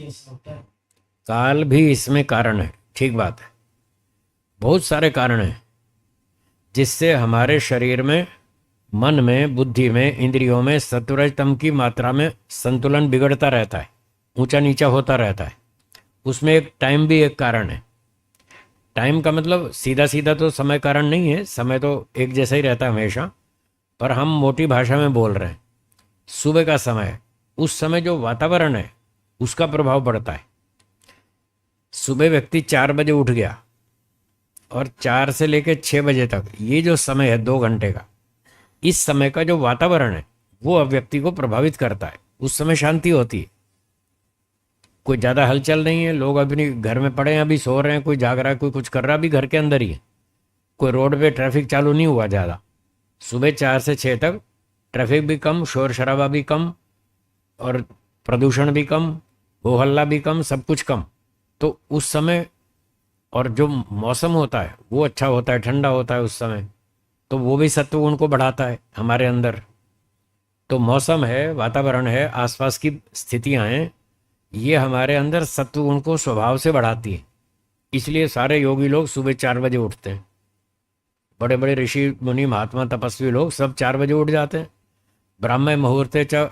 काल भी इसमें कारण है, ठीक बात है। बहुत सारे कारण हैं जिससे हमारे शरीर में, मन में, बुद्धि में, इंद्रियों में सत्वरजतम की मात्रा में संतुलन बिगड़ता रहता है, ऊंचा नीचा होता रहता है। उसमें एक टाइम भी एक कारण है। टाइम का मतलब सीधा सीधा तो समय कारण नहीं है, समय तो एक जैसा ही रहता है हमेशा, पर हम मोटी भाषा में बोल रहे हैं। सुबह का समय, उस समय जो वातावरण है उसका प्रभाव पड़ता है। सुबह व्यक्ति 4 बजे उठ गया और 4 से लेकर 6 बजे तक ये जो समय है 2 घंटे का, इस समय का जो वातावरण है वो अब व्यक्ति को प्रभावित करता है। उस समय शांति होती है, कोई ज़्यादा हलचल नहीं है, लोग अपनी घर में पड़े हैं, अभी सो रहे हैं, कोई जाग रहा है, कोई कुछ कर रहा है, अभी घर के अंदर ही है, कोई रोड पे ट्रैफिक चालू नहीं हुआ ज़्यादा। सुबह 4 से 6 तक ट्रैफिक भी कम, शोर शराबा भी कम, और प्रदूषण भी कम, हो हल्ला भी कम, सब कुछ कम। तो उस समय, और जो मौसम होता है वो अच्छा होता है, ठंडा होता है उस समय, तो वो भी सत्व गुण को बढ़ाता है हमारे अंदर। तो मौसम है, वातावरण है, आसपास की स्थितियां हैं, ये हमारे अंदर सत्व गुण को स्वभाव से बढ़ाती है। इसलिए सारे योगी लोग सुबह 4 बजे उठते हैं। बड़े बड़े ऋषि मुनि महात्मा तपस्वी लोग सब 4 बजे उठ जाते हैं। ब्राह्मण मुहूर्ते च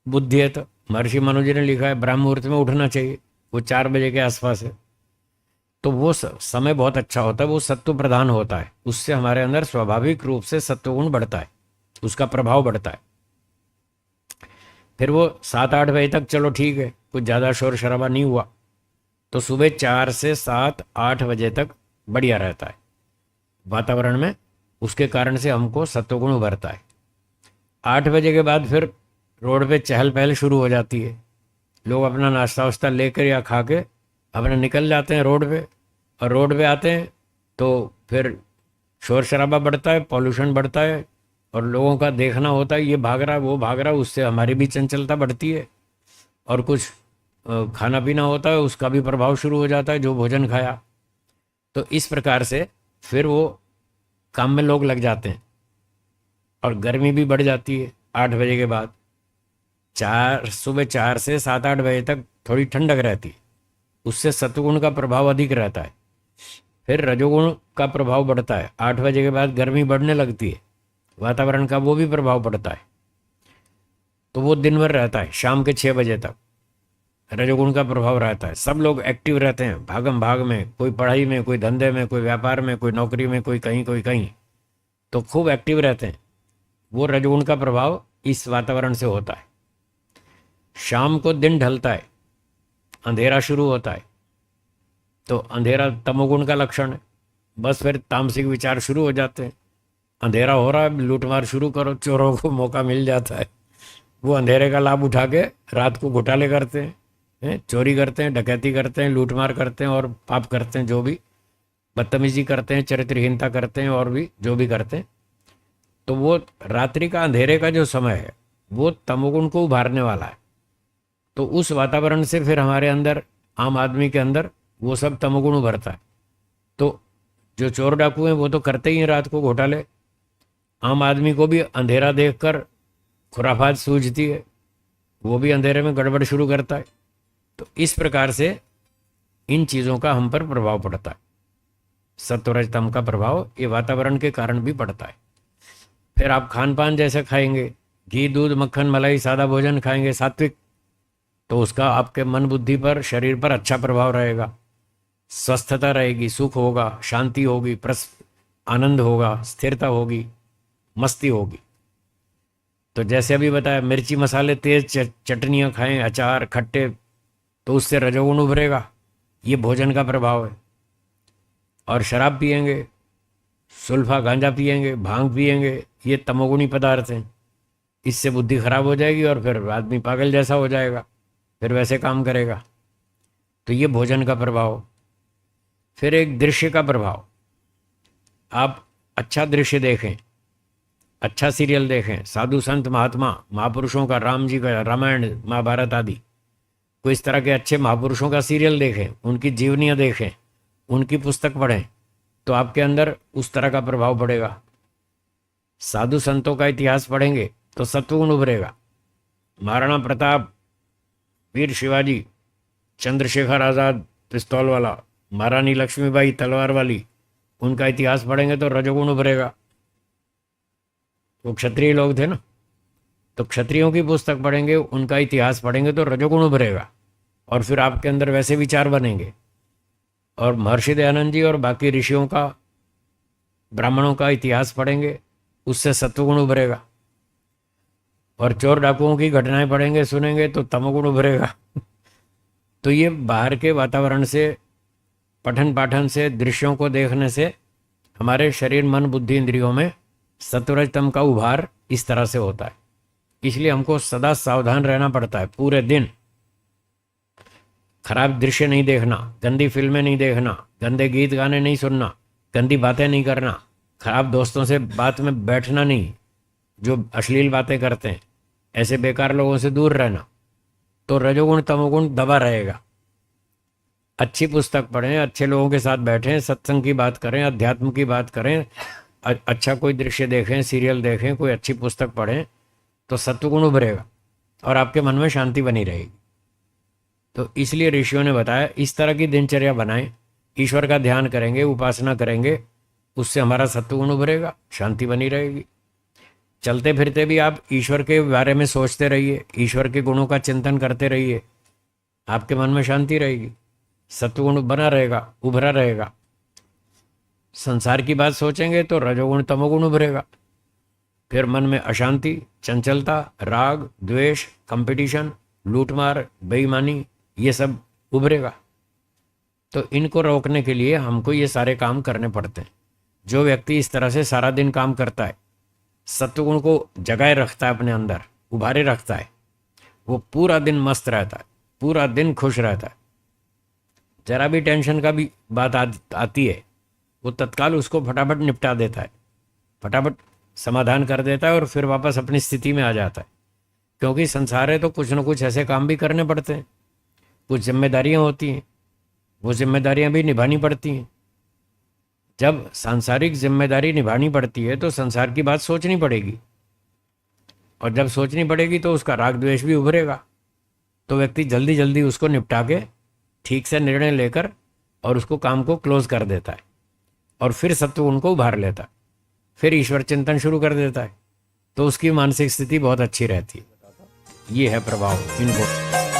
बुद्धियत, महर्षि मनु जी ने लिखा है ब्राह्म मुहूर्त में उठना चाहिए, वो 4 बजे के आसपास है। तो वो समय बहुत अच्छा होता है, वो सत्व प्रधान होता है, उससे हमारे अंदर स्वाभाविक रूप से सत्वगुण बढ़ता है, उसका प्रभाव बढ़ता है। फिर वो 7-8 बजे तक चलो ठीक है, कुछ ज़्यादा शोर शराबा नहीं हुआ, तो सुबह 4 से 7-8 बजे तक बढ़िया रहता है वातावरण में, उसके कारण से हमको सत्वगुण उभरता है। 8 बजे के बाद फिर रोड पे चहल पहल शुरू हो जाती है, लोग अपना नाश्ता वाश्ता लेकर या खा के अपने निकल जाते हैं रोड पे, और रोड पे आते हैं तो फिर शोर शराबा बढ़ता है, पॉल्यूशन बढ़ता है, और लोगों का देखना होता है ये भाग रहा वो भाग रहा, उससे हमारी भी चंचलता बढ़ती है, और कुछ खाना पीना होता है उसका भी प्रभाव शुरू हो जाता है, जो भोजन खाया। तो इस प्रकार से फिर वो काम में लोग लग जाते हैं, और गर्मी भी बढ़ जाती है 8 बजे के बाद। सुबह 4 से 7-8 बजे तक थोड़ी ठंडक रहती है, उससे सत्वगुण का प्रभाव अधिक रहता है। फिर रजोगुण का प्रभाव बढ़ता है, 8 बजे के बाद गर्मी बढ़ने लगती है, वातावरण का वो भी प्रभाव पड़ता है। तो वो दिन भर रहता है, शाम के 6 बजे तक रजोगुण का प्रभाव रहता है। सब लोग एक्टिव रहते हैं, भागम भाग में, कोई पढ़ाई में, कोई धंधे में, कोई व्यापार में, कोई नौकरी में, कोई कहीं कोई कहीं, तो खूब एक्टिव रहते हैं। वो रजोगुण का प्रभाव इस वातावरण से होता है। शाम को दिन ढलता है, अंधेरा शुरू होता है, तो अंधेरा तमोगुण का लक्षण है। बस फिर तामसिक विचार शुरू हो जाते हैं, अंधेरा हो रहा है, लूटमार शुरू करो, चोरों को मौका मिल जाता है, वो अंधेरे का लाभ उठा के रात को घोटाले करते हैं, चोरी करते हैं, डकैती करते हैं, लूटमार करते हैं, और पाप करते हैं, जो भी बदतमीजी करते हैं, चरित्रहीनता करते हैं, और भी जो भी करते हैं। तो वो रात्रि का अंधेरे का जो समय है वो तमोगुण को उभारने वाला है। तो उस वातावरण से फिर हमारे अंदर, आम आदमी के अंदर, वो सब तमोगुण उभरता है। तो जो चोर डाकू हैं वो तो करते ही हैं रात को घोटाले, आम आदमी को भी अंधेरा देखकर खुराफात सूझती है, वो भी अंधेरे में गड़बड़ शुरू करता है। तो इस प्रकार से इन चीज़ों का हम पर प्रभाव पड़ता है। सत्वरजतम का प्रभाव ये वातावरण के कारण भी पड़ता है। फिर आप खान पान जैसे खाएंगे, घी दूध मक्खन मलाई सादा भोजन खाएंगे सात्विक, तो उसका आपके मन बुद्धि पर, शरीर पर अच्छा प्रभाव रहेगा, स्वस्थता रहेगी, सुख होगा, शांति होगी, आनंद होगा, स्थिरता होगी, मस्ती होगी। तो जैसे अभी बताया, मिर्ची मसाले तेज चटनियाँ खाएं, अचार खट्टे, तो उससे रजोगुण उभरेगा, ये भोजन का प्रभाव है। और शराब पिएंगे, सुल्फा गांजा पिएंगे, भांग पिएंगे, ये तमोगुणी पदार्थ हैं, इससे बुद्धि खराब हो जाएगी और फिर आदमी पागल जैसा हो जाएगा, फिर वैसे काम करेगा। तो ये भोजन का प्रभाव। फिर एक दृश्य का प्रभाव, आप अच्छा दृश्य देखें, अच्छा सीरियल देखें, साधु संत महात्मा महापुरुषों का, राम जी का रामायण महाभारत आदि, कोई इस तरह के अच्छे महापुरुषों का सीरियल देखें, उनकी जीवनियाँ देखें, उनकी पुस्तक पढ़ें, तो आपके अंदर उस तरह का प्रभाव पड़ेगा। साधु संतों का इतिहास पढ़ेंगे तो सत्वगुण उभरेगा। महाराणा प्रताप वीर शिवाजी, चंद्रशेखर आज़ाद पिस्तौल वाला, महारानी लक्ष्मीबाई तलवार वाली, उनका इतिहास पढ़ेंगे तो रजोगुण उभरेगा। वो क्षत्रिय लोग थे ना, तो क्षत्रियों की पुस्तक पढ़ेंगे, उनका इतिहास पढ़ेंगे तो रजोगुण उभरेगा और फिर आपके अंदर वैसे विचार बनेंगे। और महर्षि दयानंद जी और बाकी ऋषियों का, ब्राह्मणों का इतिहास पढ़ेंगे, उससे सत्वगुण उभरेगा। और चोर डाकुओं की घटनाएं पढ़ेंगे, सुनेंगे तो तमोगुण उभरेगा। तो ये बाहर के वातावरण से, पठन पाठन से, दृश्यों को देखने से हमारे शरीर, मन, बुद्धि, इंद्रियों में सत्वरजतम का उभार इस तरह से होता है। इसलिए हमको सदा सावधान रहना पड़ता है। पूरे दिन खराब दृश्य नहीं देखना, गंदी फिल्में नहीं देखना, गंदे गीत गाने नहीं सुनना, गंदी बातें नहीं करना, खराब दोस्तों से बात में बैठना नहीं, जो अश्लील बातें करते हैं, ऐसे बेकार लोगों से दूर रहना। तो रजोगुण तमोगुण दबा रहेगा। अच्छी पुस्तक पढ़ें, अच्छे लोगों के साथ बैठें, सत्संग की बात करें, अध्यात्म की बात करें, अच्छा कोई दृश्य देखें, सीरियल देखें, कोई अच्छी पुस्तक पढ़ें, तो सत्वगुण उभरेगा और आपके मन में शांति बनी रहेगी। तो इसलिए ऋषियों ने बताया इस तरह की दिनचर्या बनाएं, ईश्वर का ध्यान करेंगे, उपासना करेंगे, उससे हमारा सत्वगुण उभरेगा, शांति बनी रहेगी। चलते फिरते भी आप ईश्वर के बारे में सोचते रहिए, ईश्वर के गुणों का चिंतन करते रहिए, आपके मन में शांति रहेगी, सत्वगुण बना रहेगा, उभरा रहेगा। संसार की बात सोचेंगे तो रजोगुण तमोगुण उभरेगा। फिर मन में अशांति, चंचलता, राग, द्वेष, कंपटीशन, लूटमार, बेईमानी, ये सब उभरेगा। तो इनको रोकने के लिए हमको ये सारे काम करने पड़ते हैं। जो व्यक्ति इस तरह से सारा दिन काम करता है, सत्वगुण को जगाए रखता है, अपने अंदर उभारे रखता है, वो पूरा दिन मस्त रहता है, पूरा दिन खुश रहता है। जरा भी टेंशन का भी बात आती है, वो तत्काल उसको फटाफट निपटा देता है, फटाफट समाधान कर देता है और फिर वापस अपनी स्थिति में आ जाता है। क्योंकि संसार है तो कुछ न कुछ ऐसे काम भी करने पड़ते हैं, कुछ जिम्मेदारियां होती हैं, वो जिम्मेदारियां भी निभानी पड़ती हैं। जब सांसारिक जिम्मेदारी निभानी पड़ती है तो संसार की बात सोचनी पड़ेगी, और जब सोचनी पड़ेगी तो उसका राग द्वेष भी उभरेगा। तो व्यक्ति जल्दी जल्दी उसको निपटा के ठीक से निर्णय लेकर और उसको काम को क्लोज कर देता है और फिर सत्वगुण को उभार लेता है, फिर ईश्वर चिंतन शुरू कर देता है। तो उसकी मानसिक स्थिति बहुत अच्छी रहती है। ये है प्रभाव इनको।